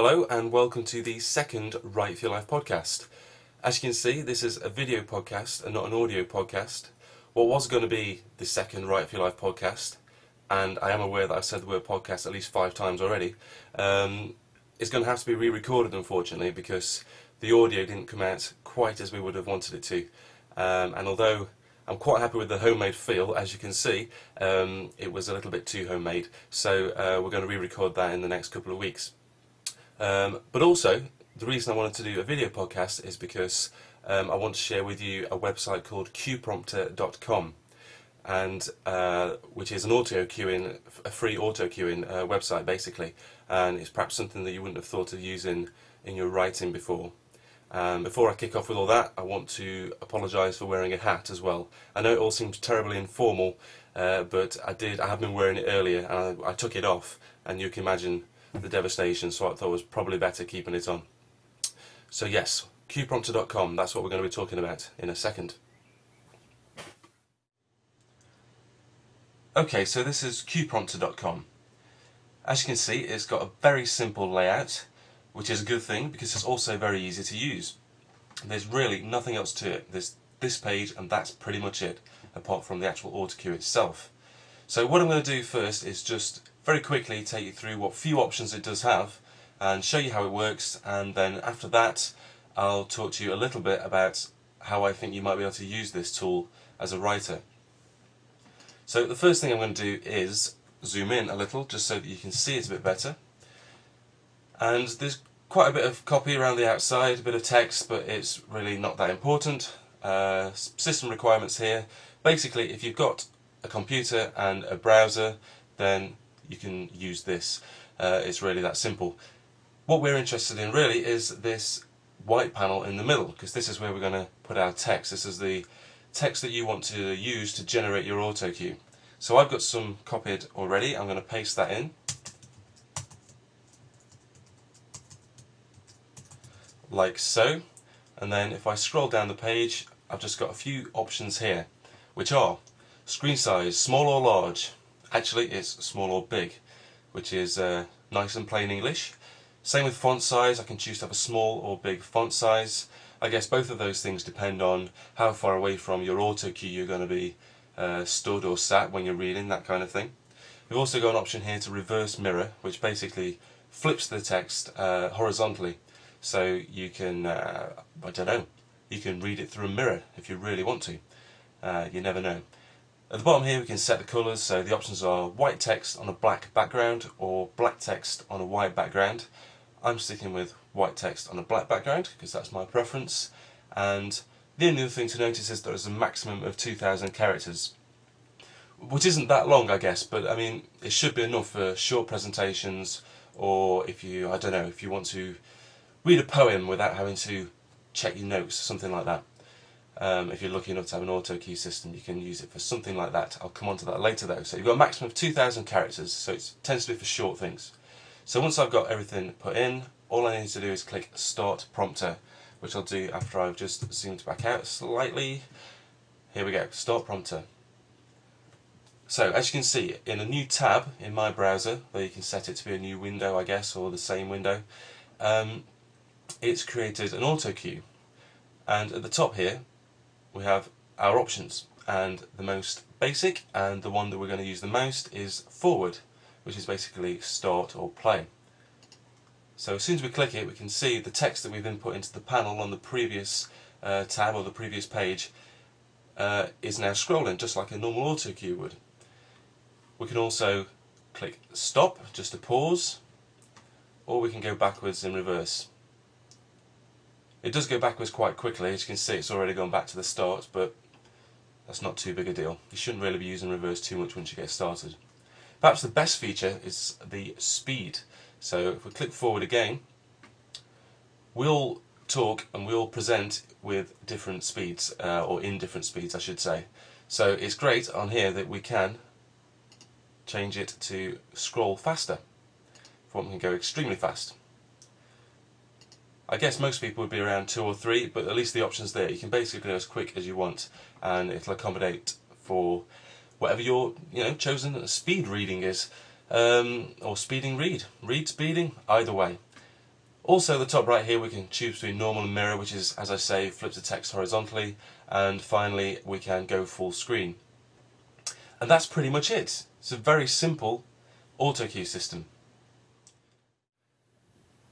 Hello and welcome to the second Write for Your Life podcast. As you can see, this is a video podcast and not an audio podcast. What was going to be the second Write for Your Life podcast, and I am aware that I've said the word podcast at least 5 times already, is going to have to be re-recorded unfortunately because the audio didn't come out quite as we would have wanted it to. And although I'm quite happy with the homemade feel, as you can see, it was a little bit too homemade, so we're going to re-record that in the next couple of weeks. But also, the reason I wanted to do a video podcast is because I want to share with you a website called Cueprompter.com, and which is an auto-queuing, a free auto-queuing website basically, and it's perhaps something that you wouldn't have thought of using in your writing before. Before I kick off with all that, I want to apologise for wearing a hat as well. I know it all seems terribly informal, but I have been wearing it earlier and I took it off, and you can imagine the devastation, so I thought it was probably better keeping it on. So yes, Cueprompter.com, that's what we're going to be talking about in a second. Okay, so this is Cueprompter.com. As you can see, it's got a very simple layout, which is a good thing because it's also very easy to use. There's really nothing else to it. There's this page and that's pretty much it, apart from the actual autocue itself. So what I'm going to do first is just very quickly take you through what few options it does have and show you how it works, and then after that I'll talk to you a little bit about how I think you might be able to use this tool as a writer. So the first thing I'm going to do is zoom in a little just so that you can see it a bit better. And there's quite a bit of copy around the outside, a bit of text, but it's really not that important. System requirements here. Basically, if you've got a computer and a browser, then you can use this. It's really that simple. What we're interested in really is this white panel in the middle, because this is where we're going to put our text. This is the text that you want to use to generate your autocue. So I've got some copied already. I'm going to paste that in. Like so. And then if I scroll down the page, I've just got a few options here, which are screen size, small or large. Actually, it's small or big, which is nice and plain English. Same with font size. I can choose to have a small or big font size. I guess both of those things depend on how far away from your autocue you're going to be stood or sat when you're reading, that kind of thing. We've also got an option here to reverse mirror, which basically flips the text horizontally, so you can, I don't know, you can read it through a mirror if you really want to. You never know. At the bottom here we can set the colours, so the options are white text on a black background or black text on a white background. I'm sticking with white text on a black background because that's my preference, and the only other thing to notice is there is a maximum of 2,000 characters, which isn't that long I guess, but I mean it should be enough for short presentations, or if you, I don't know, if you want to read a poem without having to check your notes, something like that. If you're lucky enough to have an autocue system, you can use it for something like that. I'll come on to that later though. So you've got a maximum of 2,000 characters, so it tends to be for short things. So once I've got everything put in, all I need to do is click Start Prompter, which I'll do after I've just zoomed back out slightly. Here we go, Start Prompter. So as you can see, in a new tab in my browser, where you can set it to be a new window I guess, or the same window, it's created an autocue. And at the top here, we have our options, and the most basic and the one that we're going to use the most is forward, which is basically start or play. So as soon as we click it, we can see the text that we've input into the panel on the previous tab or the previous page is now scrolling just like a normal autocue would. We can also click stop just to pause, or we can go backwards in reverse. It does go backwards quite quickly. As you can see, it's already gone back to the start, but that's not too big a deal. You shouldn't really be using reverse too much once you get started. Perhaps the best feature is the speed. So if we click forward again, we'll talk and we'll present with different speeds, or in different speeds I should say. So it's great on here that we can change it to scroll faster. If one can go extremely fast. I guess most people would be around 2 or 3, but at least the option's there. You can basically go as quick as you want, and it'll accommodate for whatever your chosen speed reading is, or speeding read, speeding, either way. Also, the top right here, we can choose between normal and mirror, which is, as I say, flips the text horizontally, and finally we can go full screen. And that's pretty much it. It's a very simple autocue system.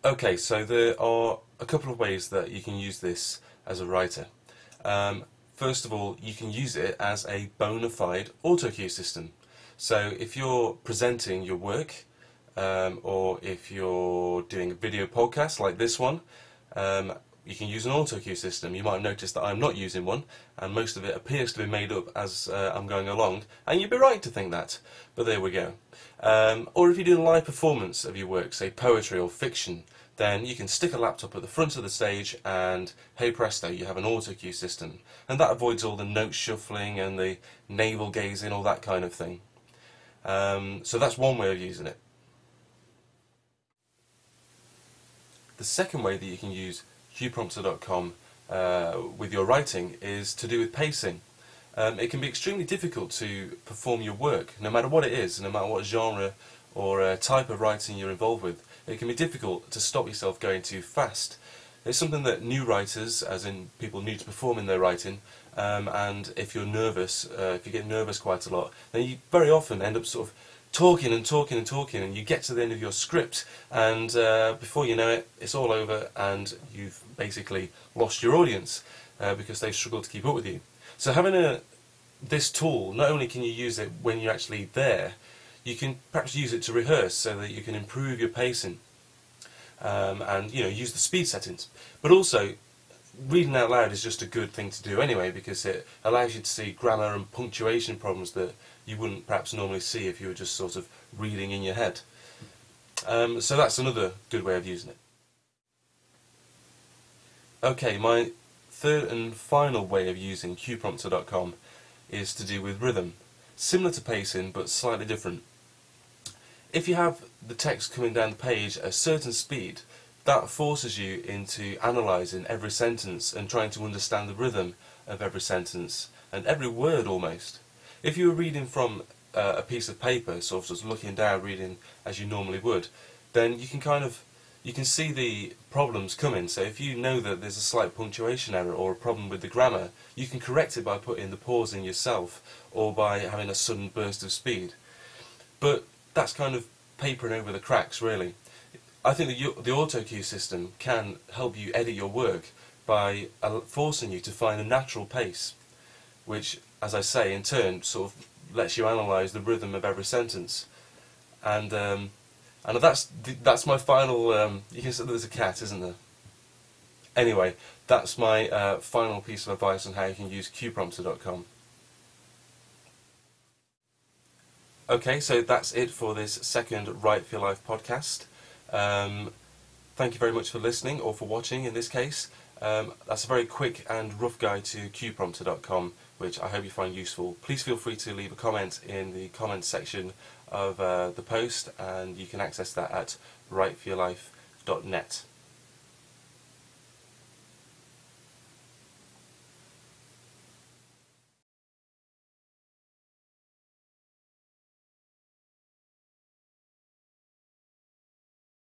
Okay, so there are a couple of ways that you can use this as a writer. First of all, you can use it as a bona fide autocue system. So if you're presenting your work, or if you're doing a video podcast like this one, you can use an autocue system. You might have noticed that I'm not using one, and most of it appears to be made up as I'm going along, and you'd be right to think that, but there we go. Or if you're doing a live performance of your work, say poetry or fiction, then you can stick a laptop at the front of the stage and, hey presto, you have an autocue system. And that avoids all the note shuffling and the navel gazing, all that kind of thing. So that's one way of using it. The second way that you can use Cueprompter.com with your writing is to do with pacing. It can be extremely difficult to perform your work, no matter what it is, no matter what genre or type of writing you're involved with. It can be difficult to stop yourself going too fast. It's something that new writers, as in people new to perform in their writing, and if you're nervous, if you get nervous quite a lot, then you very often end up sort of talking and talking and talking, and you get to the end of your script, and before you know it, it's all over and you've basically lost your audience because they've struggled to keep up with you. So having this tool, not only can you use it when you're actually there, you can perhaps use it to rehearse so that you can improve your pacing and use the speed settings. But also, reading out loud is just a good thing to do anyway, because it allows you to see grammar and punctuation problems that you wouldn't perhaps normally see if you were just sort of reading in your head. So that's another good way of using it. Okay, my third and final way of using Cueprompter.com is to do with rhythm. Similar to pacing, but slightly different. If you have the text coming down the page at a certain speed, that forces you into analysing every sentence and trying to understand the rhythm of every sentence and every word almost. If you were reading from a piece of paper, sort of just looking down, reading as you normally would, then you can see the problems coming. So if you know that there's a slight punctuation error or a problem with the grammar, you can correct it by putting the pause in yourself or by having a sudden burst of speed. But that's kind of papering over the cracks, really. I think the autocue system can help you edit your work by forcing you to find a natural pace, which, as I say, in turn sort of lets you analyse the rhythm of every sentence. And that's my final. You can say there's a cat, isn't there? Anyway, that's my final piece of advice on how you can use Cueprompter.com. Okay, so that's it for this second Write for Your Life podcast. Thank you very much for listening, or for watching in this case. That's a very quick and rough guide to Cueprompter.com, which I hope you find useful. Please feel free to leave a comment in the comments section of the post, and you can access that at writeforyourlife.net.